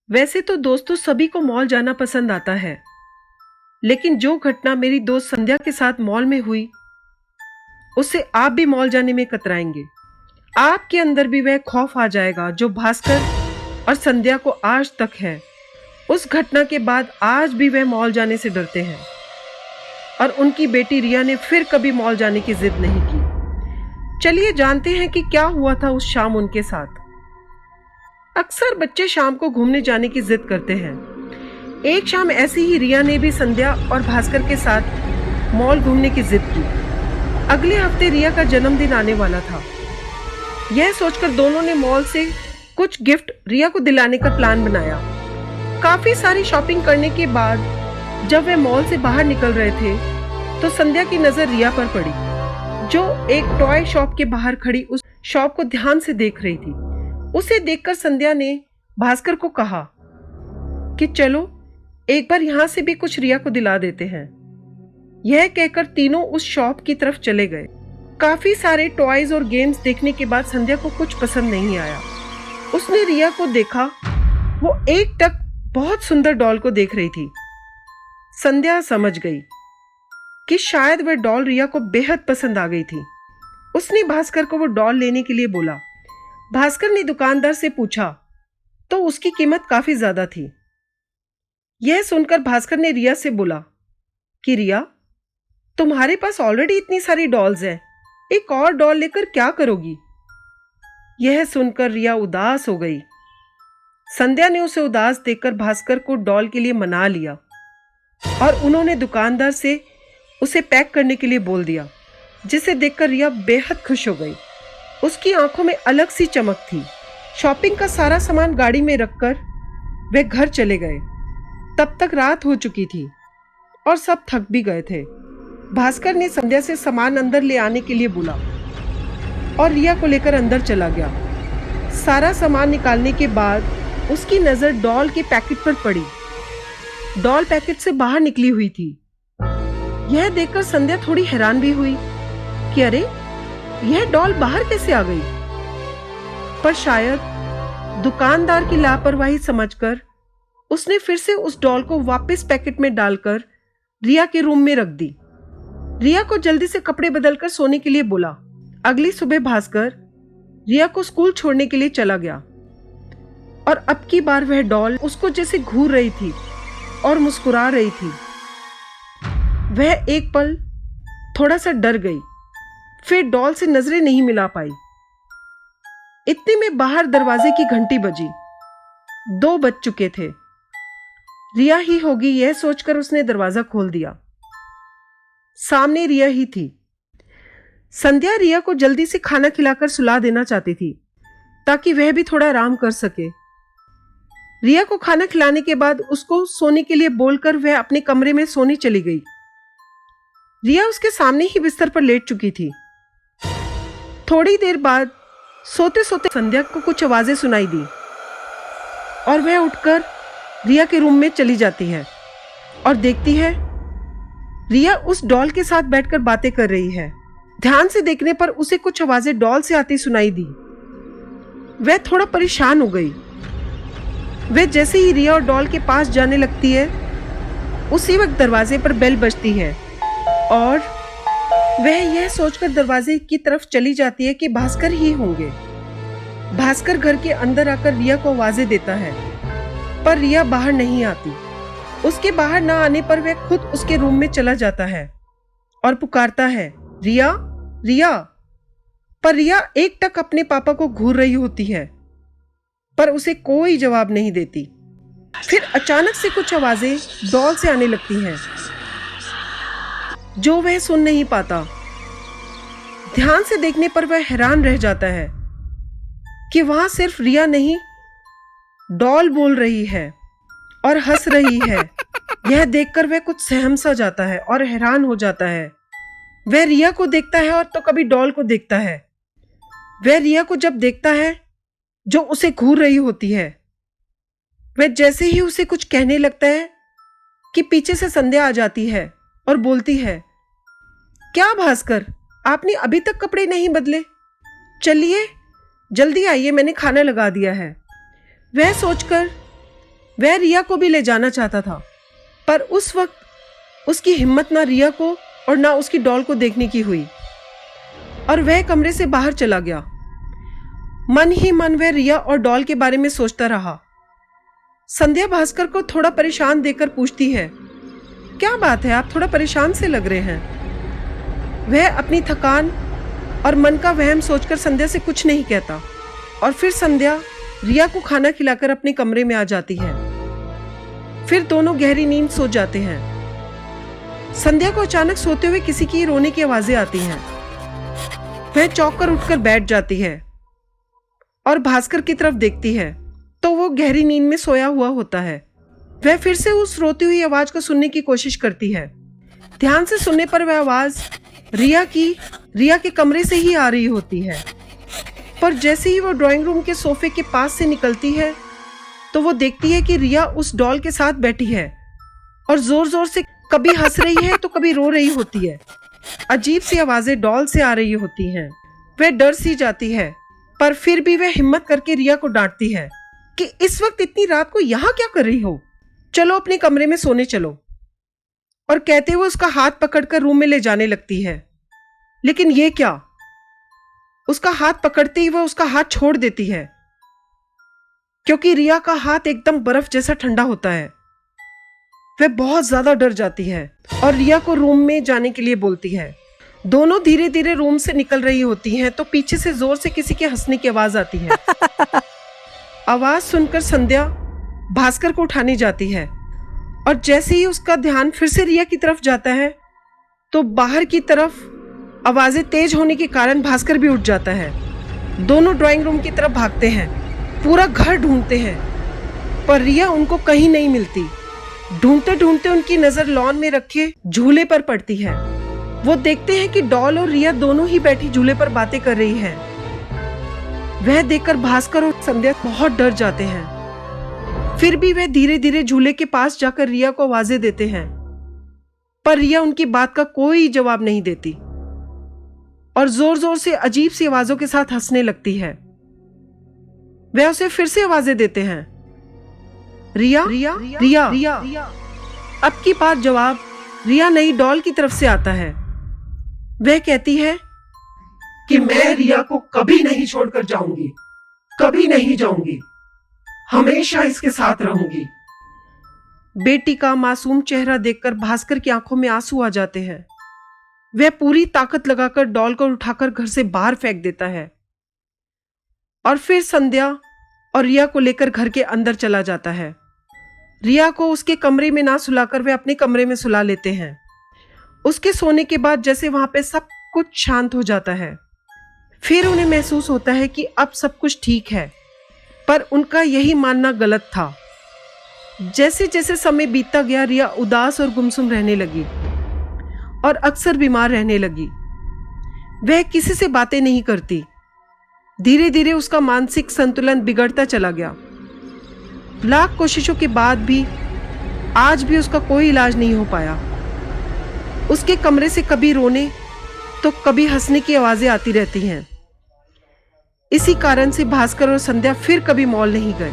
वैसे तो दोस्तों सभी को मॉल जाना पसंद आता है, लेकिन जो घटना मेरी दोस्त संध्या के साथ मॉल में हुई, उससे आप भी मॉल जाने में कतराएंगे। आपके अंदर भी वह खौफ आ जाएगा जो भास्कर और संध्या को आज तक है। उस घटना के बाद आज भी वह मॉल जाने से डरते हैं और उनकी बेटी रिया ने फिर कभी मॉल जाने की जिद नहीं की। चलिए जानते हैं कि क्या हुआ था उस शाम उनके साथ। अक्सर बच्चे शाम को घूमने जाने की जिद करते हैं। एक शाम ऐसी ही रिया ने भी संध्या और भास्कर के साथ मॉल घूमने की जिद की। अगले हफ्ते रिया का जन्मदिन आने वाला था। यह सोचकर दोनों ने मॉल से कुछ गिफ्ट रिया को दिलाने का प्लान बनाया। काफी सारी शॉपिंग करने के बाद जब वे मॉल से बाहर निकल रहे थे तो संध्या की नजर रिया पर पड़ी, जो एक टॉय शॉप के बाहर खड़ी उस शॉप को ध्यान से देख रही थी। उसे देखकर संध्या ने भास्कर को कहा कि चलो एक बार यहां से भी कुछ रिया को दिला देते हैं। यह कहकर तीनों उस शॉप की तरफ चले गए। काफी सारे टॉयज और गेम्स देखने के बाद संध्या को कुछ पसंद नहीं आया। उसने रिया को देखा, वो एकटक बहुत सुंदर डॉल को देख रही थी। संध्या समझ गई कि शायद वह डॉल रिया को बेहद पसंद आ गई थी। उसने भास्कर को वो डॉल लेने के लिए बोला। भास्कर ने दुकानदार से पूछा तो उसकी कीमत काफी ज्यादा थी। यह सुनकर भास्कर ने रिया से बोला कि रिया, तुम्हारे पास ऑलरेडी इतनी सारी डॉल्स हैं, एक और डॉल लेकर क्या करोगी? यह सुनकर रिया उदास हो गई। संध्या ने उसे उदास देखकर भास्कर को डॉल के लिए मना लिया और उन्होंने दुकानदार से उसे पैक करने के लिए बोल दिया, जिसे देखकर रिया बेहद खुश हो गई। उसकी आंखों में अलग सी चमक थी। शॉपिंग का सारा सामान गाड़ी में रखकर वे घर चले गए। तब तक रात हो चुकी थी और सब थक भी गए थे। भास्कर ने संध्या से सामान अंदर ले आने के लिए बोला और रिया को लेकर अंदर चला गया। सारा सामान निकालने के बाद उसकी नजर डॉल के पैकेट पर पड़ी। डॉल पैकेट से बाहर निकली हुई थी। यह देखकर संध्या थोड़ी हैरान भी हुई कि अरे, यह डॉल बाहर कैसे आ गई? पर शायद दुकानदार की लापरवाही समझकर उसने फिर से उस डॉल को वापस पैकेट में डालकर रिया के रूम में रख दी। रिया को जल्दी से कपड़े बदलकर सोने के लिए बोला। अगली सुबह भास्कर रिया को स्कूल छोड़ने के लिए चला गया और अब की बार वह डॉल उसको जैसे घूर रही थी और मुस्कुरा रही थी। वह एक पल थोड़ा सा डर गई, फिर डॉल से नजरें नहीं मिला पाई। इतने में बाहर दरवाजे की घंटी बजी। 2 बज चुके थे। रिया ही होगी, यह सोचकर उसने दरवाजा खोल दिया। सामने रिया ही थी। संध्या रिया को जल्दी से खाना खिलाकर सुला देना चाहती थी ताकि वह भी थोड़ा आराम कर सके। रिया को खाना खिलाने के बाद उसको सोने के लिए बोलकर वह अपने कमरे में सोने चली गई। रिया उसके सामने ही बिस्तर पर लेट चुकी थी। थोड़ी देर बाद सोते सोते संध्या को कुछ आवाजें सुनाई दी और वह उठकर रिया के रूम में चली जाती है और देखती है रिया उस डॉल के साथ बैठकर बातें कर रही है। ध्यान से देखने पर उसे कुछ आवाजें डॉल से आती सुनाई दी। वह थोड़ा परेशान हो गई। वह जैसे ही रिया और डॉल के पास जाने लगती है, उसी वक्त दरवाजे पर बेल बजती है और वह यह सोचकर दरवाजे की तरफ चली जाती है कि भास्कर ही होंगे। भास्कर घर के अंदर आकर रिया को आवाजें देता है, पर रिया बाहर नहीं आती। उसके बाहर ना आने पर वह खुद उसके रूम में चला जाता है और पुकारता है, रिया, रिया। पर रिया एकटक अपने पापा को घूर रही होती है, पर उसे कोई जवाब नहीं देती। फिर अचानक से कुछ आवाजें डॉल से आने लगती हैं, जो वह सुन नहीं पाता। ध्यान से देखने पर वह हैरान रह जाता है कि वहां सिर्फ रिया नहीं, डॉल बोल रही है और हंस रही है। यह देखकर वह कुछ सहम सा जाता है और हैरान हो जाता है। वह रिया को देखता है और तो कभी डॉल को देखता है। वह रिया को जब देखता है जो उसे घूर रही होती है, वह जैसे ही उसे कुछ कहने लगता है कि पीछे से संध्या आ जाती है और बोलती है, क्या भास्कर, आपने अभी तक कपड़े नहीं बदले? चलिए जल्दी आइए, मैंने खाना लगा दिया है। वह सोचकर वह रिया को भी ले जाना चाहता था, पर उस वक्त उसकी हिम्मत ना रिया को और ना उसकी डॉल को देखने की हुई और वह कमरे से बाहर चला गया। मन ही मन वह रिया और डॉल के बारे में सोचता रहा। संध्या भास्कर को थोड़ा परेशान देखकर पूछती है, क्या बात है, आप थोड़ा परेशान से लग रहे हैं। वह अपनी थकान और मन का वहम सोचकर संध्या से कुछ नहीं कहता और फिर संध्या रिया को खाना खिलाकर अपने कमरे में आ जाती है। फिर दोनों गहरी नींद सो जाते हैं। संध्या को अचानक सोते हुए किसी की रोने की आवाजें आती हैं। वह चौंक कर उठकर बैठ जाती है और भास्कर की तरफ देखती है तो वो गहरी नींद में सोया हुआ होता है। वह फिर से उस रोती हुई आवाज को सुनने की कोशिश करती है। ध्यान से सुनने पर वह आवाज रिया के कमरे से ही आ रही होती है, पर जैसे ही वो ड्राइंग रूम के सोफे के पास से निकलती है तो वो देखती है कि रिया उस डॉल के साथ बैठी है और जोर जोर से कभी हंस रही है तो कभी रो रही होती है। अजीब सी आवाजें डॉल से आ रही होती हैं। वह डर सी जाती है, पर फिर भी वह हिम्मत करके रिया को डांटती है कि इस वक्त इतनी रात को यहाँ क्या कर रही हो, चलो अपने कमरे में सोने चलो। और कहते हुए उसका हाथ पकड़कर रूम में ले जाने लगती है। लेकिन ये क्या, उसका हाथ पकड़ते ही वह उसका हाथ छोड़ देती है, क्योंकि रिया का हाथ एकदम बर्फ जैसा ठंडा होता है। वह बहुत ज्यादा डर जाती है और रिया को रूम में जाने के लिए बोलती है। दोनों धीरे धीरे रूम से निकल रही होती हैं तो पीछे से जोर से किसी के हंसने की आवाज आती है। आवाज सुनकर संध्या भास्कर को उठाने जाती है और जैसे ही उसका ध्यान फिर से रिया की तरफ जाता है तो बाहर की तरफ आवाजें तेज होने के कारण भास्कर भी उठ जाता है। दोनों ड्राइंग रूम की तरफ भागते हैं, पूरा घर ढूंढते हैं, पर रिया उनको कहीं नहीं मिलती। ढूंढते ढूंढते उनकी नजर लॉन में रखे झूले पर पड़ती है। वो देखते हैं कि डॉल और रिया दोनों ही बैठी झूले पर बातें कर रही हैं। वह देखकर भास्कर और संध्या बहुत डर जाते हैं। फिर भी वह धीरे धीरे झूले के पास जाकर रिया को आवाजें देते हैं, पर रिया उनकी बात का कोई जवाब नहीं देती और जोर जोर से अजीब सी आवाजों के साथ हंसने लगती है। वह उसे फिर से आवाजें देते हैं, रिया रिया रिया रिया। अब की बार जवाब रिया नई डॉल की तरफ से आता है। वह कहती है कि मैं रिया को कभी नहीं छोड़कर जाऊंगी, कभी नहीं जाऊंगी, हमेशा इसके साथ रहूंगी। बेटी का मासूम चेहरा देखकर भास्कर की आंखों में आंसू आ जाते हैं। वह पूरी ताकत लगाकर डॉल को उठाकर घर से बाहर फेंक देता है और फिर संध्या और रिया को लेकर घर के अंदर चला जाता है। रिया को उसके कमरे में ना सुलाकर वे अपने कमरे में सुला लेते हैं। उसके सोने के बाद जैसे वहां पे सब कुछ शांत हो जाता है। फिर उन्हें महसूस होता है कि अब सब कुछ ठीक है, पर उनका यही मानना गलत था। जैसे जैसे समय बीतता गया रिया उदास और गुमसुम रहने लगी और अक्सर बीमार रहने लगी। वह किसी से बातें नहीं करती। धीरे धीरे उसका मानसिक संतुलन बिगड़ता चला गया। लाख कोशिशों के बाद भी आज भी उसका कोई इलाज नहीं हो पाया। उसके कमरे से कभी रोने तो कभी हंसने की आवाजें आती रहती हैं। इसी कारण से भास्कर और संध्या फिर कभी मॉल नहीं गए।